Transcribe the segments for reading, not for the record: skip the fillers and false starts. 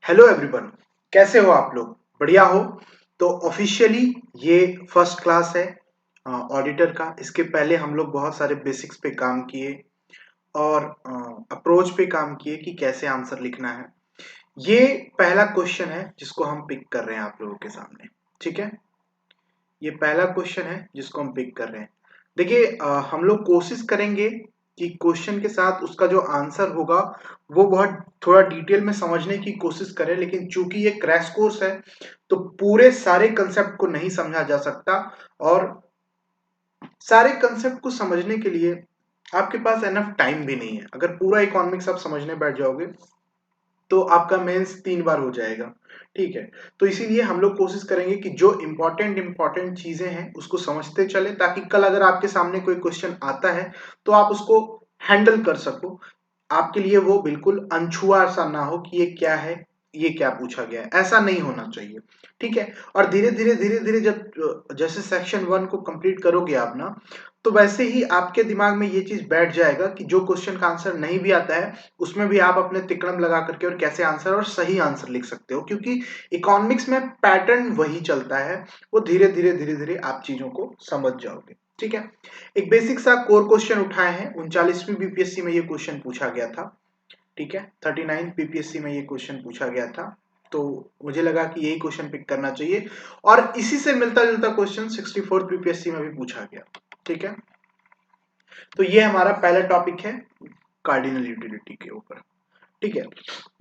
Hello everyone, कैसे हो आप लोग? बढ़िया हो? तो ऑफिशियली ये फर्स्ट क्लास है ऑडिटर का। इसके पहले हम लोग बहुत सारे बेसिक्स पे काम किए और अप्रोच पे काम किए कि कैसे आंसर लिखना है। ये पहला क्वेश्चन है जिसको हम पिक कर रहे हैं आप लोगों के सामने। ठीक है, ये पहला क्वेश्चन है जिसको हम पिक कर रहे हैं। देखिए, हम लोग कोशिश करेंगे कि क्वेश्चन के साथ उसका जो आंसर होगा वो बहुत थोड़ा डिटेल में समझने की कोशिश करें, लेकिन चूंकि ये क्रैश कोर्स है तो पूरे सारे कंसेप्ट को नहीं समझा जा सकता। और सारे कंसेप्ट को समझने के लिए आपके पास एनफ टाइम भी नहीं है। अगर पूरा इकोनॉमिक्स आप समझने बैठ जाओगे तो आपका मेंस 3 बार हो जाएगा। ठीक है, तो इसीलिए हम लोग कोशिश करेंगे कि जो इंपॉर्टेंट चीजें हैं उसको समझते चले, ताकि कल अगर आपके सामने कोई क्वेश्चन आता है तो आप उसको हैंडल कर सको। आपके लिए वो बिल्कुल अनछुआ सा ना हो कि ये क्या है, ये क्या पूछा गया है, ऐसा नहीं होना चाहिए। ठीक है, और धीरे धीरे जब जैसे सेक्शन 1 को कंप्लीट करोगे आप ना, तो वैसे ही आपके दिमाग में ये चीज बैठ जाएगा कि जो क्वेश्चन का आंसर नहीं भी आता है उसमें भी आप अपने तिकड़म लगा करके और कैसे आंसर और सही आंसर लिख सकते हो, क्योंकि इकोनॉमिक्स में पैटर्न वही चलता है। वो धीरे धीरे आप चीजों को समझ जाओगे। ठीक है, एक बेसिक सा कोर क्वेश्चन उठाए हैं। 39वीं बीपीएससी में ये क्वेश्चन पूछा गया था। ठीक है, 39 बीपीएससी में ये क्वेश्चन पूछा गया था, तो मुझे लगा कि यही क्वेश्चन पिक करना चाहिए। और इसी से मिलता जुलता क्वेश्चन 64 बीपीएससी में भी पूछा गया। ठीक है, तो ये हमारा पहला टॉपिक है कार्डिनल यूटिलिटी के ऊपर। ठीक है,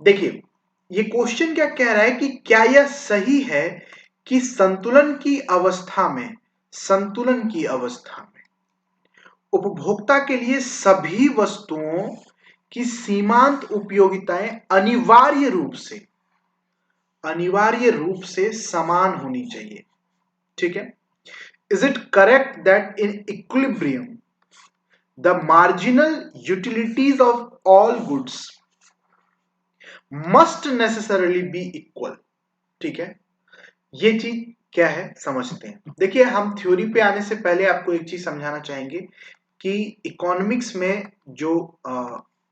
देखिए ये क्वेश्चन क्या कह रहा है कि क्या यह सही है कि संतुलन की अवस्था में उपभोक्ता के लिए सभी वस्तुओं की सीमांत उपयोगिताएं अनिवार्य रूप से समान होनी चाहिए। ठीक है, is it correct that in equilibrium the marginal utilities of all goods must necessarily be equal? ठीक है, ये चीज क्या है समझते हैं। देखिए, हम थ्योरी पे आने से पहले आपको एक चीज समझाना चाहेंगे कि इकोनॉमिक्स में जो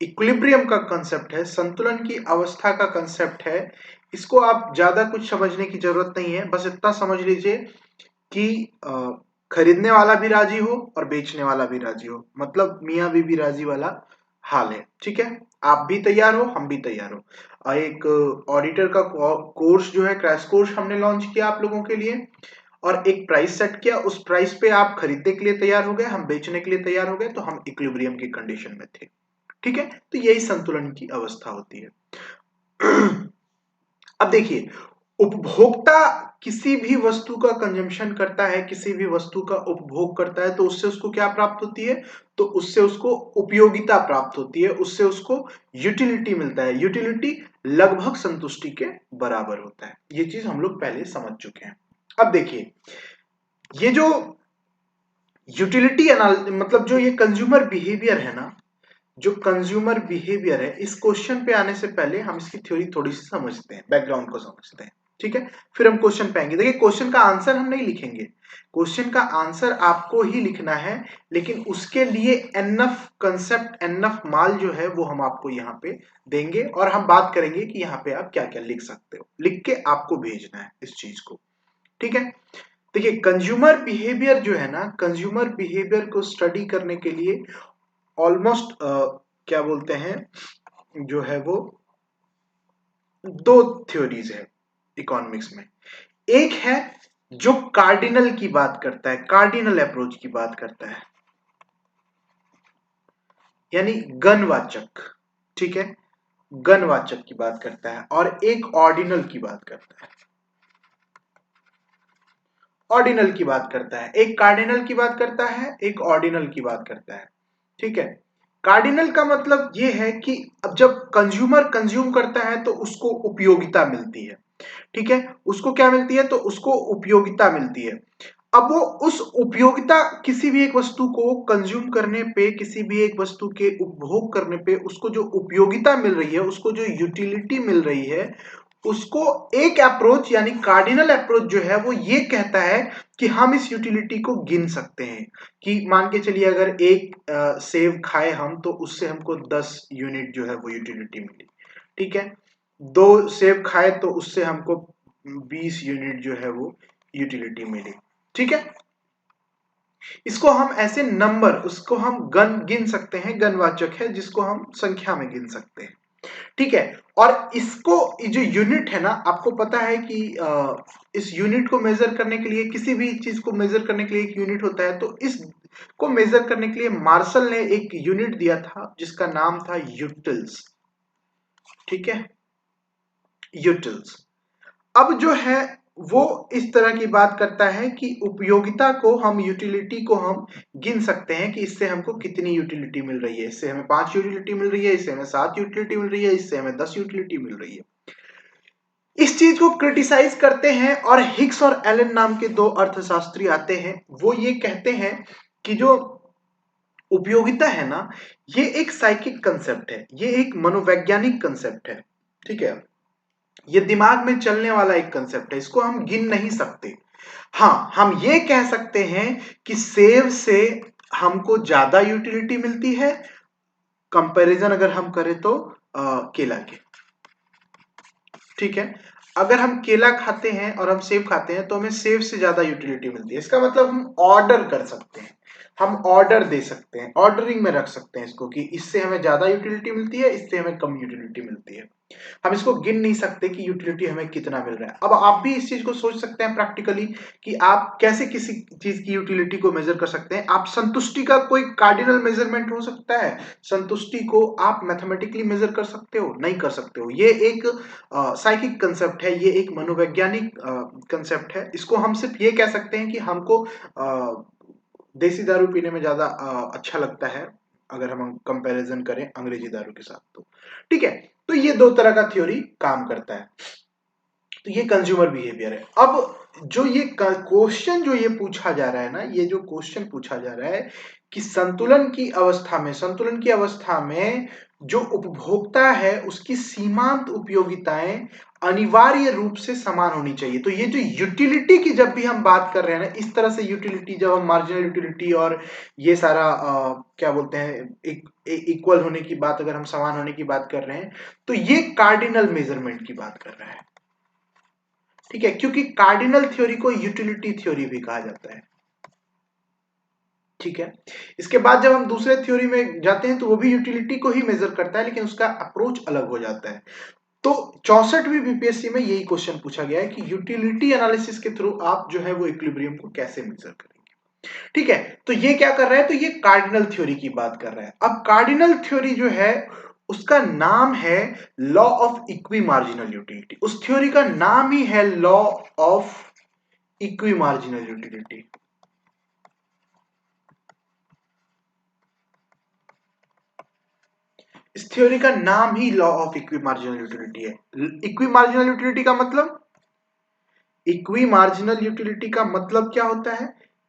इक्विलिब्रियम का कंसेप्ट है, संतुलन की अवस्था का कंसेप्ट है, इसको आप ज्यादा कुछ समझने की जरूरत नहीं है। बस इतना समझ लीजिए कि खरीदने वाला भी राजी हो और बेचने वाला भी राजी हो, मतलब मियाँ बीबी राजी वाला हाल है। ठीक है, आप भी तैयार हो, हम भी तैयार हो। एक ऑडिटर का कोर्स जो है, क्रैश कोर्स हमने लॉन्च किया आप लोगों के लिए, और एक प्राइस सेट किया। उस प्राइस पे आप खरीदने के लिए तैयार हो गए, हम बेचने के लिए तैयार हो गए, तो हम इक्विलिब्रियम की कंडीशन में थे। ठीक है, तो यही संतुलन की अवस्था होती है। अब देखिए, उपभोक्ता किसी भी वस्तु का कंजम्पशन करता है, किसी भी वस्तु का उपभोग करता है, तो उससे उसको क्या प्राप्त होती है? तो उससे उसको उपयोगिता प्राप्त होती है, उससे उसको यूटिलिटी मिलता है। यूटिलिटी लगभग संतुष्टि के बराबर होता है। ये चीज हम लोग पहले समझ चुके हैं। अब देखिए, ये जो यूटिलिटी मतलब जो ये कंज्यूमर बिहेवियर है ना, जो कंज्यूमर बिहेवियर है, इस क्वेश्चन पे आने से पहले हम इसकी थ्योरी थोड़ी सी समझते हैं, बैकग्राउंड को समझते हैं। ठीक है, फिर हम क्वेश्चन पे आएंगे। देखिए, क्वेश्चन का आंसर हम नहीं लिखेंगे, क्वेश्चन का आंसर आपको ही लिखना है, लेकिन उसके लिए एनफ कंसेप्ट, एनफ माल जो है वो हम आपको यहाँ पे देंगे, और हम बात करेंगे कि यहाँ पे आप क्या क्या लिख सकते हो, लिख के आपको भेजना है इस चीज को। ठीक है, देखिए कंज्यूमर बिहेवियर जो है ना, कंज्यूमर बिहेवियर को स्टडी करने के लिए ऑलमोस्ट क्या बोलते हैं, जो है वो दो थ्योरीज है इकोनॉमिक्स में। एक है जो कार्डिनल की बात करता है, कार्डिनल अप्रोच की बात करता है, यानी गणवाचक। ठीक है, गणवाचक की बात करता है, और एक ऑर्डिनल की बात करता है। ऑर्डिनल की बात करता है, एक कार्डिनल की बात करता है, एक ऑर्डिनल की बात करता है। ठीक है, कार्डिनल का मतलब यह है कि अब जब कंज्यूमर कंज्यूम करता है तो उसको उपयोगिता मिलती है। ठीक है, उसको क्या मिलती है? तो उसको उपयोगिता मिलती है। अब वो उस उपयोगिता, किसी भी एक वस्तु को कंज्यूम करने पे, किसी भी एक वस्तु के उपभोग करने पे उसको जो उपयोगिता मिल रही है, उसको जो यूटिलिटी मिल रही है, उसको एक अप्रोच यानी कार्डिनल अप्रोच जो है वो ये कहता है कि हम इस यूटिलिटी को गिन सकते हैं। कि मान के चलिए, अगर एक सेव खाए हम, तो उससे हमको 10 यूनिट जो है वो यूटिलिटी मिली। ठीक है, 2 सेब खाए तो उससे हमको 20 यूनिट जो है वो यूटिलिटी मिली। ठीक है, इसको हम ऐसे नंबर, उसको हम गिन सकते हैं, गणवाचक है जिसको हम संख्या में गिन सकते हैं। ठीक है, और इसको जो यूनिट है ना, आपको पता है कि इस यूनिट को मेजर करने के लिए, किसी भी चीज को मेजर करने के लिए एक यूनिट होता है, तो इस को मेजर करने के लिए मार्शल ने एक यूनिट दिया था जिसका नाम था यूटिल्स। ठीक है, यूटिल्स। अब जो है वो इस तरह की बात करता है कि उपयोगिता को हम, यूटिलिटी को हम गिन सकते हैं कि इससे हमको कितनी यूटिलिटी मिल रही है। इससे हमें 5 यूटिलिटी मिल रही है, इससे हमें 7 यूटिलिटी मिल रही है, इससे हमें 10 यूटिलिटी मिल रही है। इस चीज को क्रिटिसाइज करते हैं और हिग्स और एलन नाम के 2 अर्थशास्त्री आते हैं। वो ये कहते हैं कि जो उपयोगिता है ना, ये एक साइकिक कंसेप्ट है, ये एक मनोवैज्ञानिक कंसेप्ट है। ठीक है, ये दिमाग में चलने वाला एक कंसेप्ट है, इसको हम गिन नहीं सकते। हाँ, हम ये कह सकते हैं कि सेब से हमको ज्यादा यूटिलिटी मिलती है, कंपैरिजन अगर हम करें तो केला के। ठीक है, अगर हम केला खाते हैं और हम सेब खाते हैं तो हमें सेब से ज्यादा यूटिलिटी मिलती है। इसका मतलब हम ऑर्डर कर सकते हैं, हम ऑर्डर दे सकते हैं, ऑर्डरिंग में रख सकते हैं इसको, कि इससे हमें ज्यादा यूटिलिटी मिलती है, इससे हमें कम यूटिलिटी मिलती है। हम इसको गिन नहीं सकते कि यूटिलिटी हमें कितना मिल रहा है। अब आप भी इस चीज को सोच सकते हैं प्रैक्टिकली कि आप कैसे किसी चीज की यूटिलिटी को मेजर कर सकते हैं। आप संतुष्टि का कोई कार्डिनल मेजरमेंट हो सकता है, संतुष्टि को आप मैथमेटिकली मेजर कर सकते हो? नहीं कर सकते हो। ये एक साइकिक कंसेप्ट है, ये एक मनोवैज्ञानिक कंसेप्ट है। इसको हम सिर्फ ये कह सकते हैं कि हमको देसी दारू पीने में ज्यादा अच्छा लगता है अगर हम कंपैरिजन करें अंग्रेजी दारू के साथ तो। ठीक है, तो ये 2 तरह का थ्योरी काम करता है। तो ये कंज्यूमर बिहेवियर है। अब जो ये क्वेश्चन जो ये पूछा जा रहा है ना, ये जो क्वेश्चन पूछा जा रहा है कि संतुलन की अवस्था में, संतुलन की अवस्था में जो उपभोक्ता है उसकी सीमांत उपयोगिताएं अनिवार्य रूप से समान होनी चाहिए। तो ये जो यूटिलिटी की जब भी हम बात कर रहे हैं ना, इस तरह से यूटिलिटी, जब हम मार्जिनल यूटिलिटी और ये सारा क्या बोलते हैं, इक्वल होने की बात, अगर हम समान होने की बात कर रहे हैं, तो ये कार्डिनल मेजरमेंट की बात कर रहा है। ठीक है, क्योंकि कार्डिनल थ्योरी को यूटिलिटी थ्योरी भी कहा जाता है। ठीक है, इसके बाद जब हम दूसरे थ्योरी में जाते हैं तो वो भी यूटिलिटी को ही मेजर करता है, लेकिन उसका अप्रोच अलग हो जाता है। तो 64वीं बीपीएससी में यही क्वेश्चन पूछा गया है कि यूटिलिटी एनालिसिस के थ्रू आप जो है वो इक्विलिब्रियम को कैसे मेजर करेंगे। ठीक है, तो ये क्या कर रहा है, तो ये कार्डिनल थ्योरी की बात कर रहा है। अब कार्डिनल थ्योरी जो है उसका नाम है law of equi marginal utility. उस थ्योरी का नाम ही है law of equi marginal utility. इस थ्योरी का नाम ही law of equi marginal utility है। इक्वी मार्जिनल यूटिलिटी का मतलब, इक्वी मार्जिनल यूटिलिटी का मतलब क्या होता है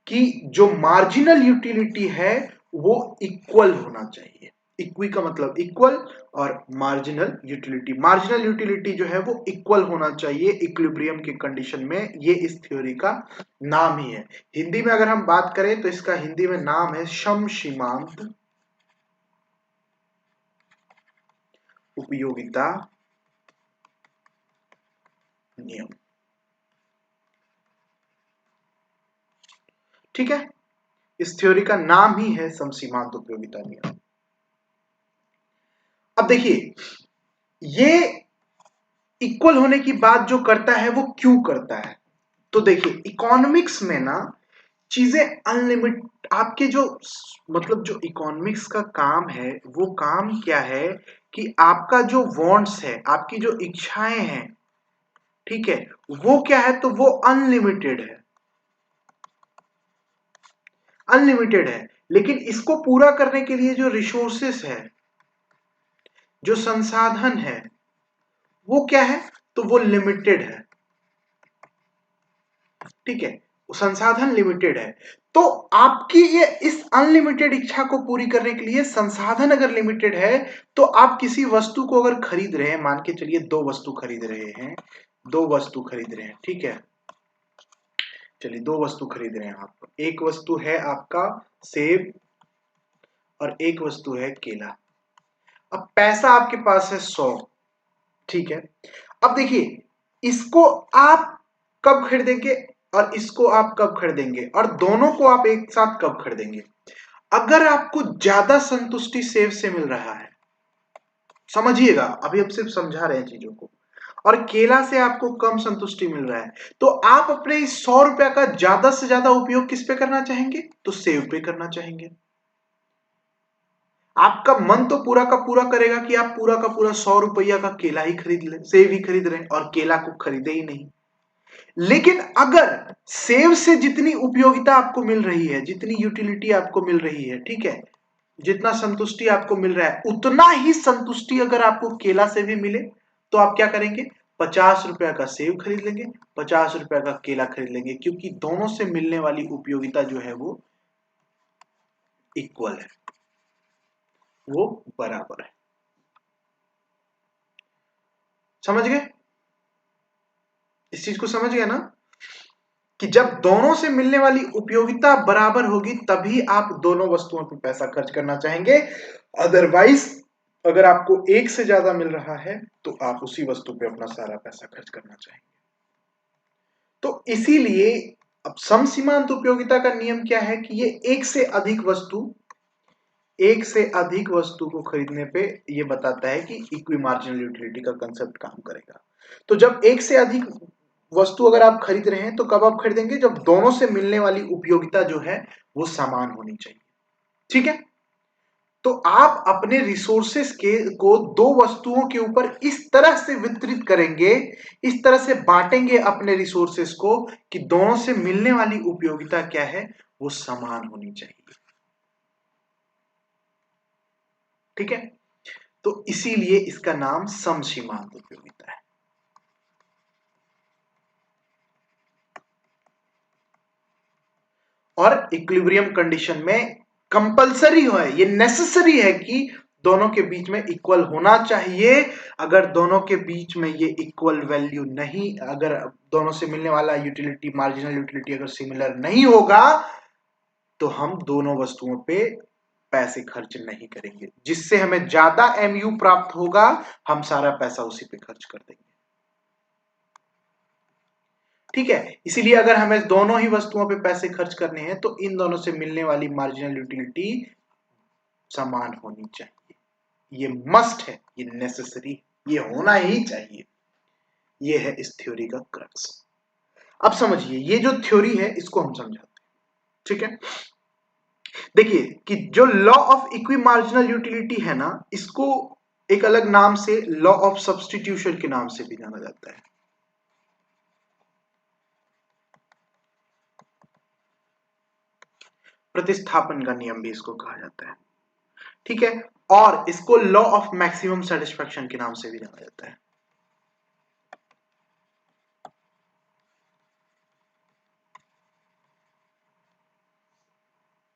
कि जो मार्जिनल यूटिलिटी है वो इक्वल होना चाहिए। इक्वी का मतलब इक्वल, और मार्जिनल यूटिलिटी जो है वो इक्वल होना चाहिए इक्विलिब्रियम के कंडीशन में। ये इस थ्योरी का नाम ही है। हिंदी में अगर हम बात करें तो इसका हिंदी में नाम है समसीमांत उपयोगिता नियम। ठीक है, इस थ्योरी का नाम ही है समसीमांत उपयोगिता नियम। अब देखिए, ये इक्वल होने की बात जो करता है वो क्यों करता है? तो देखिए, इकोनॉमिक्स में ना चीजें अनलिमिट, आपके जो मतलब जो इकोनॉमिक्स का काम है वो काम क्या है कि आपका जो वांट्स है, आपकी जो इच्छाएं हैं, ठीक है, वो क्या है, तो वो अनलिमिटेड है, अनलिमिटेड है। लेकिन इसको पूरा करने के लिए जो रिसोर्सेस है, जो संसाधन है, वो क्या है, तो वो लिमिटेड है। ठीक है, संसाधन लिमिटेड है। तो आपकी ये इस अनलिमिटेड इच्छा को पूरी करने के लिए संसाधन अगर लिमिटेड है, तो आप किसी वस्तु को अगर खरीद रहे हैं, मान के चलिए 2 वस्तु खरीद रहे हैं, 2 वस्तु खरीद रहे हैं, ठीक है, चलिए 2 वस्तु खरीद रहे हैं आप। एक वस्तु है आपका सेब और एक वस्तु है केला। अब पैसा आपके पास है 100, ठीक है, अब देखिए, इसको आप कब खरीदेंगे और इसको आप कब खरीदेंगे और दोनों को आप एक साथ कब खरीदेंगे? अगर आपको ज्यादा संतुष्टि सेव से मिल रहा है, समझिएगा, अभी अब सिर्फ समझा रहे हैं चीजों को, और केला से आपको कम संतुष्टि मिल रहा है, तो आप अपने इस 100 रुपया का ज्यादा से ज्यादा उपयोग किस पे करना चाहेंगे? तो सेव पे करना चाहेंगे। आपका मन तो पूरा का पूरा करेगा कि आप पूरा का पूरा 100 रुपया का केला ही खरीद लें, सेव ही खरीद रहे हैं और केला को खरीदे ही नहीं। लेकिन अगर सेव से जितनी उपयोगिता आपको मिल रही है, जितनी यूटिलिटी आपको मिल रही है, ठीक है, जितना संतुष्टि आपको मिल रहा है, उतना ही संतुष्टि अगर आपको केला से भी मिले तो आप क्या करेंगे? 50 रुपया का सेव खरीद लेंगे, 50 रुपया का केला खरीद लेंगे, क्योंकि दोनों से मिलने वाली उपयोगिता जो है वो इक्वल है, वो बराबर है। समझ गए? इस चीज को समझ गए ना, कि जब दोनों से मिलने वाली उपयोगिता बराबर होगी तभी आप दोनों वस्तुओं पर पैसा खर्च करना चाहेंगे। अदरवाइज अगर आपको एक से ज्यादा मिल रहा है तो आप उसी वस्तु पे अपना सारा पैसा खर्च करना चाहेंगे। तो इसीलिए अब समसीमांत उपयोगिता का नियम क्या है कि ये एक से अधिक वस्तु को खरीदने पे ये बताता है कि इक्वी मार्जिनल यूटिलिटी का कंसेप्ट काम करेगा। तो जब एक से अधिक वस्तु अगर आप खरीद रहे हैं तो कब आप खरीदेंगे? जब दोनों से मिलने वाली उपयोगिता जो है वो समान होनी चाहिए। ठीक है, तो आप अपने रिसोर्सेस को दो वस्तुओं के ऊपर इस तरह से वितरित करेंगे, इस तरह से बांटेंगे अपने रिसोर्सेस को कि दोनों से मिलने वाली उपयोगिता क्या है, वो समान होनी चाहिए। ठीक है, तो इसीलिए इसका नाम समसीमांत उपयोगिता है। और इक्विलिब्रियम कंडीशन में कंपलसरी है, ये नेसेसरी है कि दोनों के बीच में इक्वल होना चाहिए। अगर दोनों के बीच में ये इक्वल वैल्यू नहीं, अगर दोनों से मिलने वाला यूटिलिटी, मार्जिनल यूटिलिटी अगर सिमिलर नहीं होगा तो हम दोनों वस्तुओं पे पैसे खर्च नहीं करेंगे। जिससे हमें ज्यादा एमयू प्राप्त होगा, हम सारा पैसा उसी पे खर्च कर देंगे। ठीक है, इसीलिए अगर हमें दोनों ही वस्तुओं पे पैसे खर्च करने हैं तो इन दोनों से मिलने वाली मार्जिनल यूटिलिटी समान होनी चाहिए। ये मस्ट है, ये नेसेसरी, ये होना ही चाहिए। ये है इस थ्योरी का क्रक्स। अब समझिए, ये जो थ्योरी है इसको हम समझाते हैं। ठीक है, देखिए कि जो law of equi marginal utility है ना, इसको एक अलग नाम से लॉ ऑफ सब्स्टिट्यूशन के नाम से भी जाना जाता है। प्रतिस्थापन का नियम भी इसको कहा जाता है। ठीक है, और इसको लॉ ऑफ मैक्सिमम सेटिस्फैक्शन के नाम से भी जाना जाता है।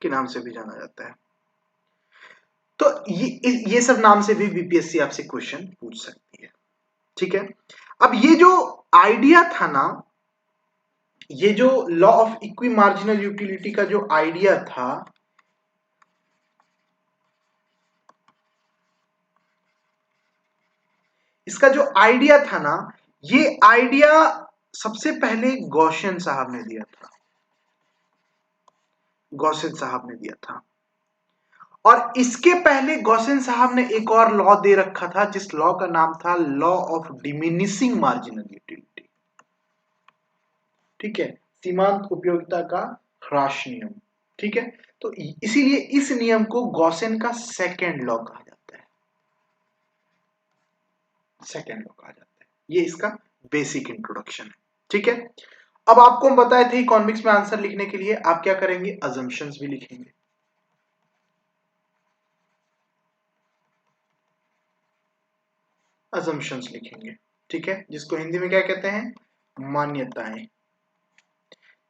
के नाम से भी जाना जाता है। तो ये सब नाम से भी बीपीएससी आपसे क्वेश्चन पूछ सकती है। ठीक है, अब ये जो आइडिया था ना, ये जो law of equi marginal utility का जो आइडिया था, इसका जो आइडिया था ना, ये आइडिया सबसे पहले गॉसियन साहब ने दिया था। गॉसियन साहब ने दिया था, और इसके पहले गॉसियन साहब ने एक और लॉ दे रखा था जिस लॉ का नाम था law of diminishing marginal utility. ठीक है, सीमांत उपयोगिता का ह्रास नियम। ठीक है, तो इसीलिए इस नियम को गॉसियन का सेकेंड लॉ कहा जाता है। सेकेंड लॉ कहा जाता है, ये इसका बेसिक इंट्रोडक्शन है। ठीक है, अब आपको हम बताए थे इकोनॉमिक्स में आंसर लिखने के लिए आप क्या करेंगे? अजम्पशंस भी लिखेंगे। अजम्पशंस लिखेंगे। ठीक है, जिसको हिंदी में क्या कहते हैं? मान्यताएं।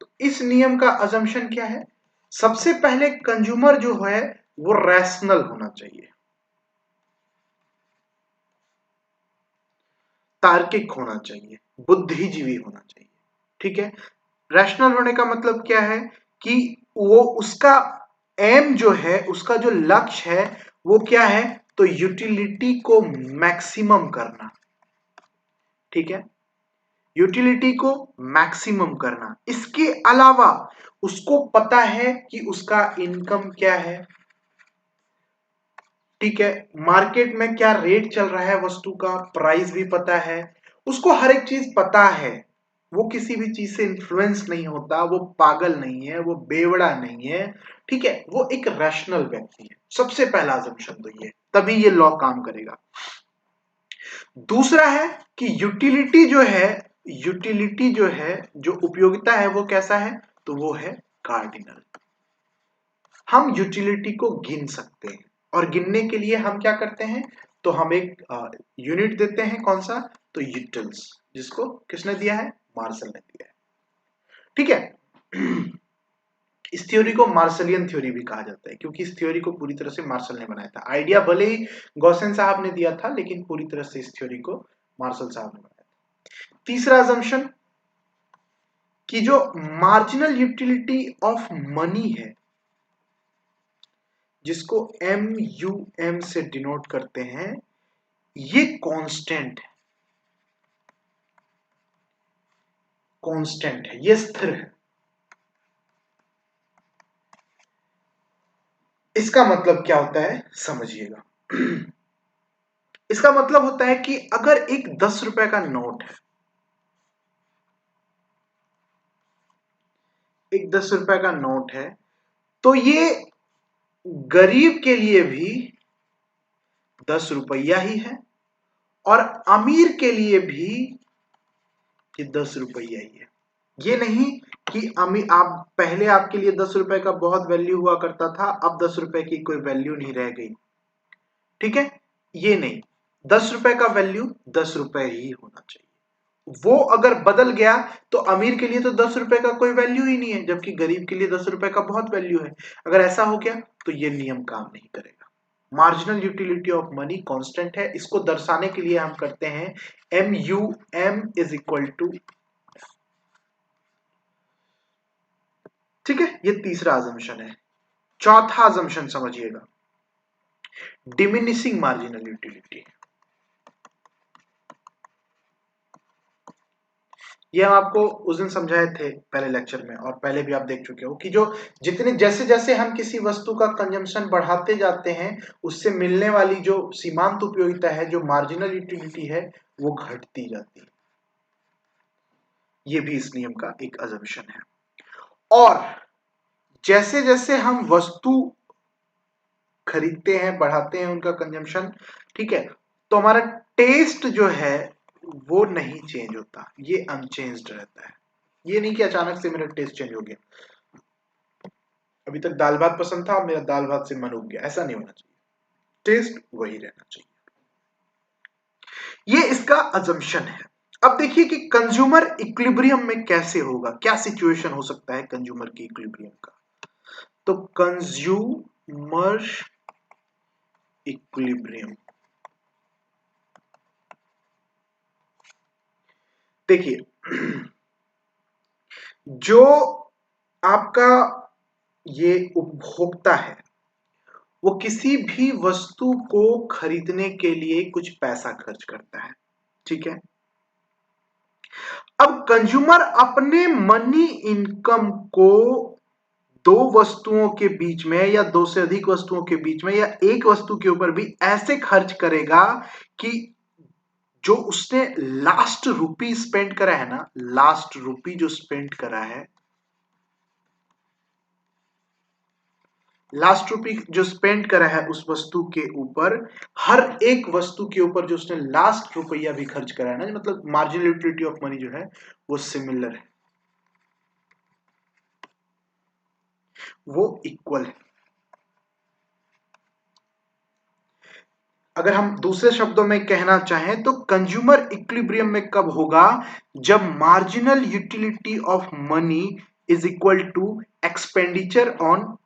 तो इस नियम का अजम्पशन क्या है? सबसे पहले कंज्यूमर जो है वो रैशनल होना चाहिए, तार्किक होना चाहिए, बुद्धिजीवी होना चाहिए। ठीक है, रैशनल होने का मतलब क्या है कि वो उसका एम जो है, उसका जो लक्ष्य है वो क्या है? तो यूटिलिटी को मैक्सिमम करना। ठीक है, यूटिलिटी को मैक्सिमम करना। इसके अलावा उसको पता है कि उसका इनकम क्या है, ठीक है, मार्केट में क्या रेट चल रहा है, वस्तु का प्राइस भी पता है, उसको हर एक चीज पता है, वो किसी भी चीज से इन्फ्लुएंस नहीं होता, वो पागल नहीं है, वो बेवड़ा नहीं है, ठीक है, वो एक रैशनल व्यक्ति है। सबसे पहला assumption तो ये, तभी ये लॉ काम करेगा। दूसरा है कि यूटिलिटी जो है, जो उपयोगिता है वो कैसा है, तो वो है कार्डिनल। हम यूटिलिटी को गिन सकते हैं, और गिनने के लिए हम क्या करते हैं, तो हम एक यूनिट देते हैं, कौन सा, तो यूटिल्स, जिसको किसने दिया है, मार्शल ने दिया है, ठीक है। इस थ्योरी को मार्शलियन थ्योरी भी कहा जाता है, क्योंकि इस थ्योरी को पूरी तरह से मार्शल ने बनाया था। आइडिया भले ही गॉसेन साहब ने दिया था, लेकिन पूरी तरह से इस थ्योरी को मार्शल साहब ने बनाया था। तीसरा अजम्पशन कि जो मार्जिनल यूटिलिटी ऑफ मनी है, जिसको MUM से डिनोट करते हैं, ये कांस्टेंट है, कांस्टेंट है, ये स्थिर है। इसका मतलब क्या होता है, समझिएगा। इसका मतलब होता है कि अगर एक 10 रुपए का नोट है, एक 10 रुपए का नोट है, तो ये गरीब के लिए भी 10 रुपया ही है, और अमीर के लिए भी ये 10 रुपया ही है। ये नहीं कि अमीर, आप पहले आपके लिए 10 रुपए का बहुत वैल्यू हुआ करता था, अब 10 रुपए की कोई वैल्यू नहीं रह गई, ठीक है, ये नहीं, 10 रुपए का वैल्यू 10 रुपए ही होना चाहिए। वो अगर बदल गया तो अमीर के लिए तो 10 रुपए का कोई वैल्यू ही नहीं है, जबकि गरीब के लिए 10 रुपए का बहुत वैल्यू है। अगर ऐसा हो गया तो ये नियम काम नहीं करेगा। Marginal utility of money constant है, इसको दर्शाने के लिए हम करते हैं MUM इज इक्वल टू, ठीक है, ये तीसरा अजम्पशन है। चौथा अजम्पशन समझिएगा, डिमिनिशिंग मार्जिनल यूटिलिटी। ये हम आपको उस दिन समझाए थे पहले लेक्चर में, और पहले भी आप देख चुके हो कि जो जितने जैसे जैसे हम किसी वस्तु का कंजम्पशन बढ़ाते जाते हैं, उससे मिलने वाली जो सीमांत उपयोगिता है, जो मार्जिनल यूटिलिटी है, वो घटती जाती है। ये भी इस नियम का एक अजम्पशन है। और जैसे जैसे हम वस्तु खरीदते हैं, बढ़ाते हैं उनका कंजम्पशन, ठीक है, तो हमारा टेस्ट जो है वो नहीं चेंज होता, ये अनचेंज्ड रहता है। ये नहीं कि अचानक से मेरा टेस्ट चेंज हो गया, अभी तक दाल भात पसंद था, अब मेरा दाल भात से मन उग गया, ऐसा नहीं होना चाहिए, टेस्ट वही रहना चाहिए। ये इसका अजम्पशन है। अब देखिए कि कंज्यूमर इक्विलिब्रियम में कैसे होगा, क्या सिचुएशन हो सकता है कंज्यूमर की इक्विलिब्रियम का। तो कंज्यूमर इक्विलिब्रियम, देखिए, जो आपका ये उपभोक्ता है, वो किसी भी वस्तु को खरीदने के लिए कुछ पैसा खर्च करता है, ठीक है। अब कंज्यूमर अपने मनी इनकम को दो वस्तुओं के बीच में, या दो से अधिक वस्तुओं के बीच में, या एक वस्तु के ऊपर भी ऐसे खर्च करेगा कि जो उसने लास्ट रुपी स्पेंड करा है ना, लास्ट रुपी जो स्पेंड करा है, लास्ट रुपी जो स्पेंड करा है उस वस्तु के ऊपर, हर एक वस्तु के ऊपर जो उसने लास्ट रुपया भी खर्च करा है ना, मतलब मार्जिनल यूटिलिटी ऑफ मनी जो है वो सिमिलर है, वो इक्वल है। अगर हम दूसरे शब्दों में कहना चाहें तो कंज्यूमर इक्विलिब्रियम में कब होगा, जब marginal utility of money is equal to expenditure on,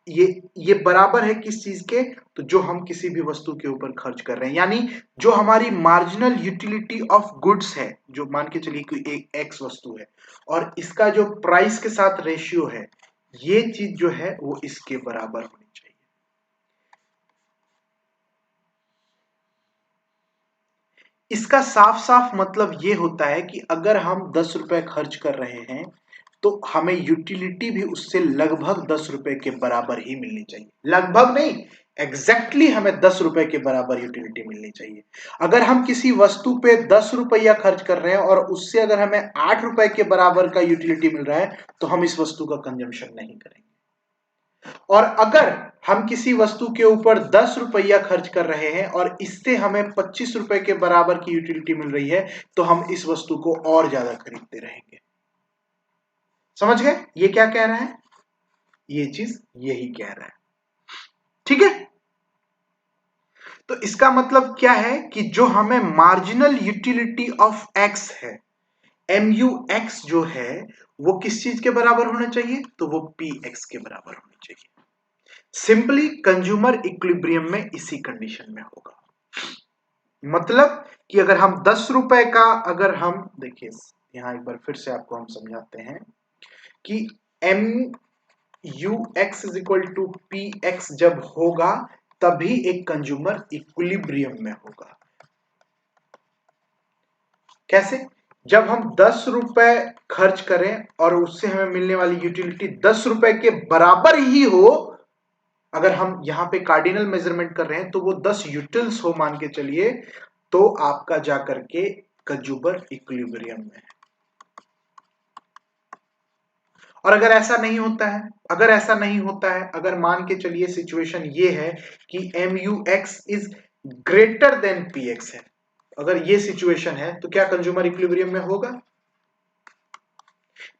ये बराबर है किस चीज के, तो जो हम किसी भी वस्तु के ऊपर खर्च कर रहे हैं, यानी जो हमारी मार्जिनल यूटिलिटी ऑफ गुड्स है, जो मान के चलिए कोई एक एक्स वस्तु है, और इसका जो प्राइस के साथ रेशियो है, ये चीज जो है वो इसके बराबर होनी चाहिए। इसका साफ साफ मतलब ये होता है कि अगर हम 10 रुपए खर्च कर रहे हैं तो हमें यूटिलिटी भी उससे लगभग 10 रुपए के बराबर ही मिलनी चाहिए। लगभग नहीं, एग्जैक्टली हमें 10 रुपए के बराबर यूटिलिटी मिलनी चाहिए। अगर हम किसी वस्तु पे 10 रुपया खर्च कर रहे हैं और उससे अगर हमें 8 रुपए के बराबर का यूटिलिटी मिल रहा है तो हम इस वस्तु का कंजम्पशन नहीं करेंगे। और अगर हम किसी वस्तु के ऊपर 10 रुपया खर्च कर रहे हैं और इससे हमें 25 रुपए के बराबर की यूटिलिटी मिल रही है तो हम इस वस्तु को और ज्यादा खरीदते रहेंगे। समझ गए ये क्या कह रहा है? ये चीज यही कह रहा है। ठीक है, तो इसका मतलब क्या है कि जो हमें मार्जिनल यूटिलिटी ऑफ एक्स है, एमयू एक्स जो है वो किस चीज के बराबर होना चाहिए? तो वो पी एक्स के बराबर होनी चाहिए। सिंपली कंज्यूमर इक्विलिब्रियम में इसी कंडीशन में होगा। मतलब कि अगर हम 10 रुपए का, अगर हम देखिए यहां एक बार फिर से आपको हम समझाते हैं कि M U X is equal to P X जब होगा तभी एक कंज्यूमर इक्विलिब्रियम में होगा। कैसे? जब हम 10 रुपए खर्च करें और उससे हमें मिलने वाली यूटिलिटी 10 रुपए के बराबर ही हो, अगर हम यहां पे कार्डिनल मेजरमेंट कर रहे हैं तो वो 10 यूटिल्स हो मान के चलिए, तो आपका जाकर के कंज्यूमर इक्विलिब्रियम में है। और अगर ऐसा नहीं होता है, अगर ऐसा नहीं होता है, अगर मान के चलिए सिचुएशन ये है कि M U X is greater than P X है, अगर ये सिचुएशन है तो क्या कंज्यूमर इक्विलिब्रियम में होगा?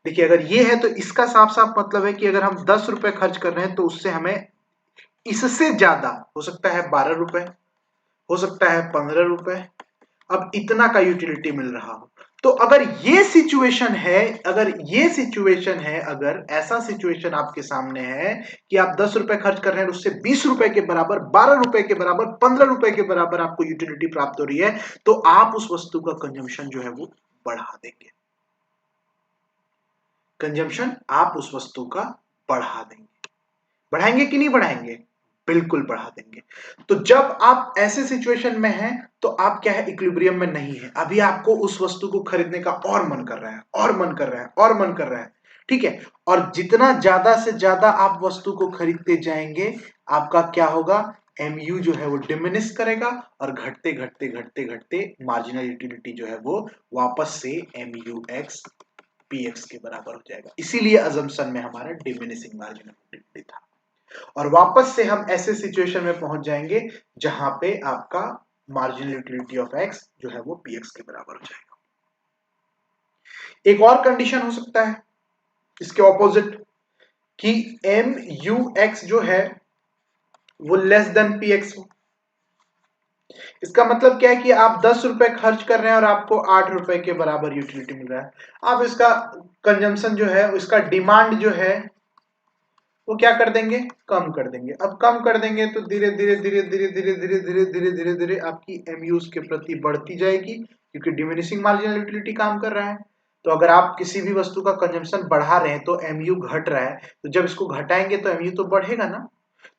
देखिए अगर ये है तो इसका साफ साफ मतलब है कि अगर हम 10 रुपए खर्च कर रहे हैं तो उससे हमें इससे ज्यादा हो सकता है 12 रुपए, हो सकता है 15 रुपए, अब इतना का यूटिलिटी मिल रहा हो। तो अगर ये सिचुएशन है, अगर ये सिचुएशन है, अगर ऐसा सिचुएशन आपके सामने है कि आप 10 रुपए खर्च कर रहे हैं उससे 20 रुपए के बराबर, 12 रुपए के बराबर, 15 रुपए के बराबर आपको यूटिलिटी प्राप्त हो रही है, तो आप उस वस्तु का कंजम्पशन जो है वो बढ़ा देंगे। कंजम्पशन आप उस वस्तु का बढ़ा देंगे। बढ़ाएंगे कि नहीं बढ़ाएंगे? बिल्कुल बढ़ा देंगे। तो जब आप ऐसे सिचुएशन में हैं तो आप क्या है, इक्विलिब्रियम में नहीं है, अभी आपको उस वस्तु को खरीदने का और मन कर रहा है, और मन कर रहा है, और मन कर रहा है। ठीक है, और जितना ज्यादा से ज्यादा आप वस्तु को खरीदते जाएंगे आपका क्या होगा, एमयू जो है वो डिमिनिश करेगा और घटते घटते घटते घटते मार्जिनल यूटिलिटी जो है वो वापस से एमयू एक्स पी एक्स के बराबर हो जाएगा। इसीलिए अजम्पशन में हमारा डिमिनिशिंग मार्जिनल यूटिलिटी था। और वापस से हम ऐसे सिचुएशन में पहुंच जाएंगे जहां पे आपका मार्जिनल यूटिलिटी ऑफ एक्स जो है वो पी एक्स के बराबर हो जाएगा। एक और कंडीशन हो सकता है इसके ऑपोजिट, कि एम यू एक्स जो है वो लेस देन पी एक्स हो। इसका मतलब क्या है कि आप 10 रुपए खर्च कर रहे हैं और आपको 8 रुपए के बराबर यूटिलिटी मिल रहा है। आप इसका कंजम्पशन जो है, इसका डिमांड जो है वो क्या कर देंगे, कम कर देंगे। अब कम कर देंगे तो धीरे धीरे धीरे धीरे धीरे धीरे धीरे धीरे धीरे धीरे आपकी एमयूज के प्रति बढ़ती जाएगी, क्योंकि डिमिनिशिंग मार्जिनल यूटिलिटी काम कर रहा है। तो अगर आप किसी भी वस्तु का कंजम्पशन बढ़ा रहे हैं तो एमयू घट रहा है, तो जब इसको घटाएंगे तो एमयू तो बढ़ेगा ना।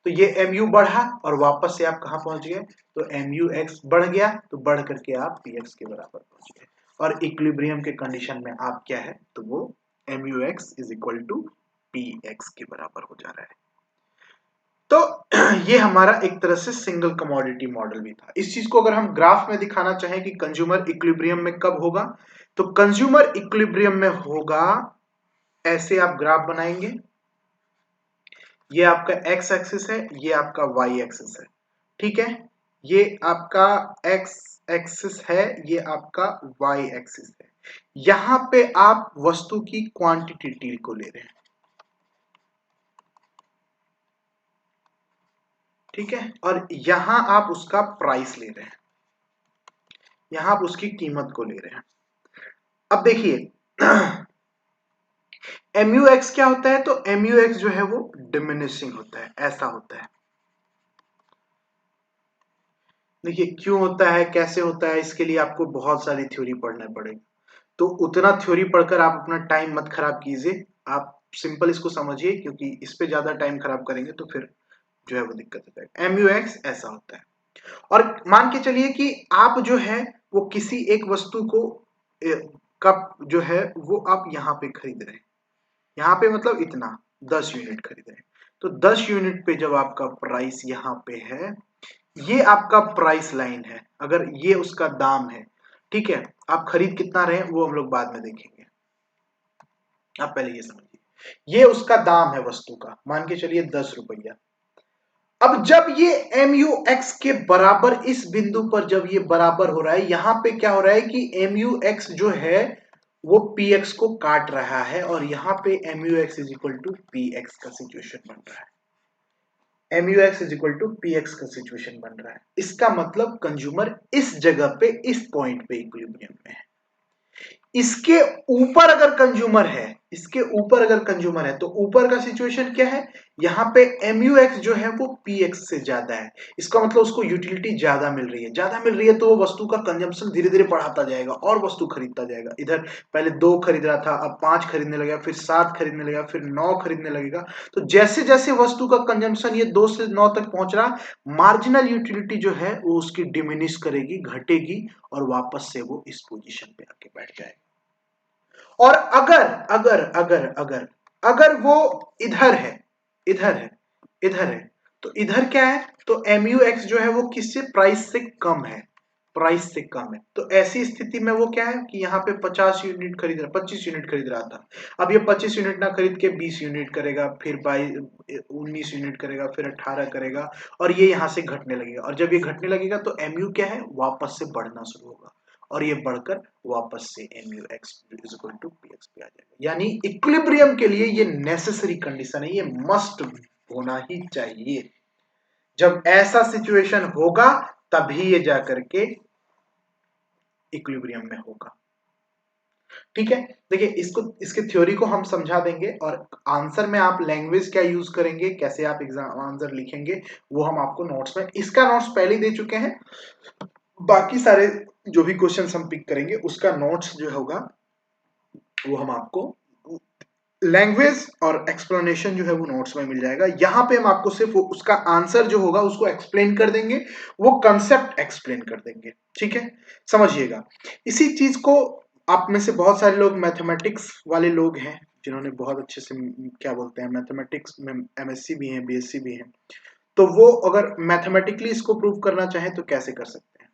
तो ये एमयू बढ़ा और वापस से आप कहां पहुंच गए, तो एमयू एक्स बढ़ गया, तो बढ़ करके आप पी एक्स के बराबर पहुंच गए। और इक्विलिब्रियम के कंडीशन में आप क्या है, तो वो M U X is equal to P X के बराबर हो जा रहा है। तो ये हमारा एक तरह से सिंगल कमोडिटी मॉडल भी था। इस चीज को अगर हम ग्राफ में दिखाना चाहें कि कंज्यूमर इक्विलिब्रियम में कब होगा, तो कंज्यूमर इक्विलिब्रियम में होगा, ऐसे आप ग्राफ बनाएंगे, ये आपका एक्स एक्सिस है, ये आपका वाई एक्सिस है। ठीक है, ये आपका एक्स एक्सिस है, ये आपका वाई एक्सिस है। यहां पे आप वस्तु की क्वांटिटी को ले रहे हैं। ठीक है, और यहां आप उसका प्राइस ले रहे हैं, यहां आप उसकी कीमत को ले रहे हैं। अब देखिए एमयू एक्स क्या होता है, तो एमयू एक्स जो है वो डिमिनिशिंग होता है, ऐसा होता है। देखिए क्यों होता है, कैसे होता है, इसके लिए आपको बहुत सारी थ्योरी पढ़ना पड़ेगी। तो उतना थ्योरी पढ़कर आप अपना टाइम मत खराब कीजिए, आप सिंपल इसको समझिए, क्योंकि इस पे ज्यादा टाइम खराब करेंगे तो फिर जो है वो दिक्कत हो जाएगा। एमयू एक्स ऐसा होता है। और मान के चलिए कि आप जो है वो किसी एक वस्तु को कप जो है वो आप यहाँ पे खरीद रहे हैं, यहाँ पे मतलब इतना 10 यूनिट खरीद रहे हैं, तो 10 यूनिट पे जब आपका प्राइस यहाँ पे है, ये आपका प्राइस लाइन है, अगर ये उसका दाम है, ठीक है, आप खरीद कितना रहे हैं वो हम लोग बाद में देखेंगे, आप पहले ये समझिए, ये उसका दाम है वस्तु का, मान के चलिए 10 रुपया। अब जब ये MUX के बराबर इस बिंदु पर जब ये बराबर हो रहा है, यहां पे क्या हो रहा है कि MUX जो है वो PX को काट रहा है, और यहां पे MUX is equal to PX का सिचुएशन बन रहा है, MUX is equal to PX का सिचुएशन बन रहा है। इसका मतलब कंज्यूमर इस जगह पे, इस पॉइंट पे इक्विलिब्रियम में है। इसके ऊपर अगर कंज्यूमर है, इसके ऊपर अगर कंज्यूमर है, तो ऊपर का सिचुएशन क्या है, यहां पे MUX जो है वो PX से ज्यादा है, इसका मतलब उसको यूटिलिटी ज्यादा मिल रही है, ज्यादा मिल रही है तो वो वस्तु का कंजम्पशन धीरे धीरे बढ़ाता जाएगा और वस्तु खरीदता जाएगा। इधर पहले 2 खरीद रहा था, अब 5 खरीदने लगेगा, फिर 7 खरीदने लगेगा, फिर 9 खरीदने लगेगा। तो जैसे जैसे वस्तु का कंजम्पशन ये 2 से 9 तक पहुंच रहा, मार्जिनल यूटिलिटी जो है वो उसकी डिमिनिश करेगी, घटेगी, और वापस से वो इस पोजीशन पे आके बैठ जाएगा। और अगर अगर अगर अगर अगर वो इधर है, इधर है, इधर है, तो इधर क्या है, तो MUX जो है वो किससे, प्राइस से कम है, प्राइस से कम है। तो ऐसी स्थिति में वो क्या है कि यहाँ पे 50 यूनिट खरीद रहा, 25 यूनिट खरीद रहा था, अब ये 25 यूनिट ना खरीद के 20 यूनिट करेगा, फिर 19 यूनिट करेगा, फिर 18 करेगा, और ये यहाँ से घटने लगेगा, और जब ये घटने लगेगा तो MU क्या है, वापस से बढ़ना शुरू होगा, और ये बढ़कर वापस से MUX is equal to PX पे आ जाएगा। यानी इक्विलिब्रियम के लिए ये नेसेसरी कंडीशन है, ये मस्ट होना ही चाहिए। जब ऐसा सिचुएशन होगा तभी ये जाकर के इक्विलिब्रियम में होगा। ठीक है, देखिए इसको, इसके थ्योरी को हम समझा देंगे, और आंसर में आप लैंग्वेज क्या यूज करेंगे, कैसे आप एग्जाम आंसर लिखेंगे, वो हम आपको नोट्स में, इसका नोट्स पहले ही दे चुके हैं, बाकी सारे जो भी क्वेश्चंस हम पिक करेंगे उसका नोट्स जो होगा वो हम आपको लैंग्वेज और एक्सप्लेनेशन जो है वो नोट्स में मिल जाएगा। यहां पे हम आपको सिर्फ उसका आंसर जो होगा उसको एक्सप्लेन कर देंगे, वो कंसेप्ट एक्सप्लेन कर देंगे। ठीक है, समझिएगा। इसी चीज को आप में से बहुत सारे लोग मैथमेटिक्स वाले लोग हैं जिन्होंने बहुत अच्छे से, क्या बोलते हैं, मैथमेटिक्स में MSc भी है, BSc भी है, तो वो अगर मैथमेटिकली इसको प्रूव करना चाहें तो कैसे कर सकते हैं।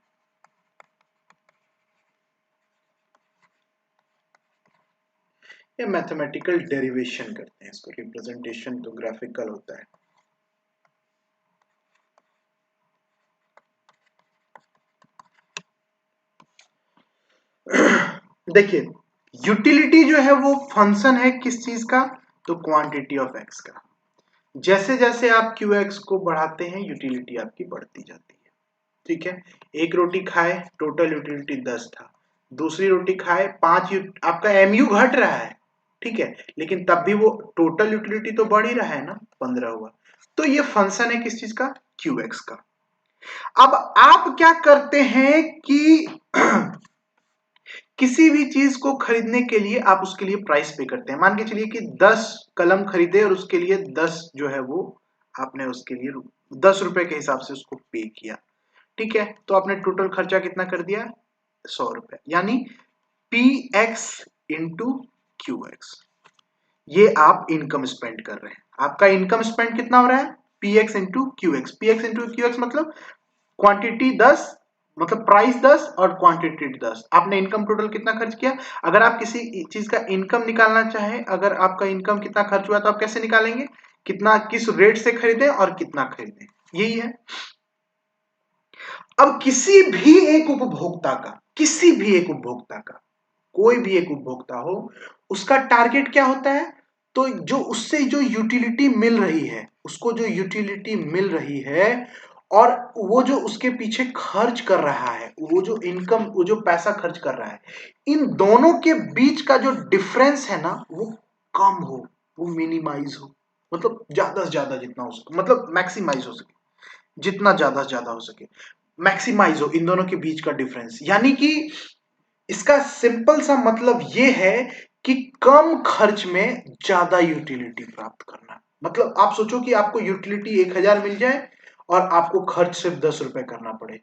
या मैथमेटिकल डेरिवेशन करते हैं इसको, रिप्रेजेंटेशन तो ग्राफिकल होता है। देखिए, यूटिलिटी जो है वो फंक्शन है किस चीज का, तो क्वांटिटी ऑफ एक्स का। जैसे जैसे आप QX को बढ़ाते हैं यूटिलिटी आपकी बढ़ती जाती है। ठीक है, एक रोटी खाए टोटल यूटिलिटी 10 था, दूसरी रोटी खाए 5, आपका MU घट रहा है, ठीक है, लेकिन तब भी वो टोटल यूटिलिटी तो बढ़ ही रहा है ना, 15 हुआ। तो ये फंक्शन है किस चीज का, QX का। अब आप क्या करते हैं कि किसी भी चीज को खरीदने के लिए आप उसके लिए प्राइस पे करते हैं। मान के चलिए कि 10 कलम खरीदे और उसके लिए 10 जो है वो आपने उसके लिए 10 रुपए के हिसाब से उसको पे किया, ठीक है, तो आपने टोटल खर्चा कितना कर दिया, 100 रुपए, यानी PX इंटू QX, ये आप इनकम स्पेंड कर रहे हैं। आपका इनकम स्पेंड कितना हो रहा है, PX into QX, PX into QX मतलब क्वांटिटी 10, मतलब प्राइस 10 और क्वांटिटी 10, आपने इनकम टोटल कितना खर्च किया। अगर आप किसी चीज का इनकम निकालना चाहें, अगर आपका इनकम कितना खर्च हुआ तो आप कैसे निकालेंगे, कितना, किस रेट से खरीदें और कितना खरीदें, यही है। अब किसी भी एक उपभोक्ता का, किसी भी एक उपभोक्ता का, कोई भी एक उपभोक्ता हो, उसका टारगेट क्या होता है, तो जो उससे जो यूटिलिटी मिल रही है, उसको जो यूटिलिटी मिल रही है, और वो जो उसके पीछे खर्च कर रहा है, वो जो इनकम, वो जो पैसा खर्च कर रहा है, इन दोनों के बीच का जो डिफरेंस है ना वो कम हो, वो मिनिमाइज हो, मतलब ज्यादा से ज्यादा जितना हो सके, मतलब मैक्सिमाइज हो सके, जितना ज्यादा से ज्यादा हो सके मैक्सिमाइज हो इन दोनों के बीच का डिफरेंस। यानी कि इसका सिंपल सा मतलब ये है कि कम खर्च में ज्यादा यूटिलिटी प्राप्त करना। मतलब आप सोचो कि आपको यूटिलिटी 1000 मिल जाए और आपको खर्च सिर्फ 10 रुपए करना पड़े,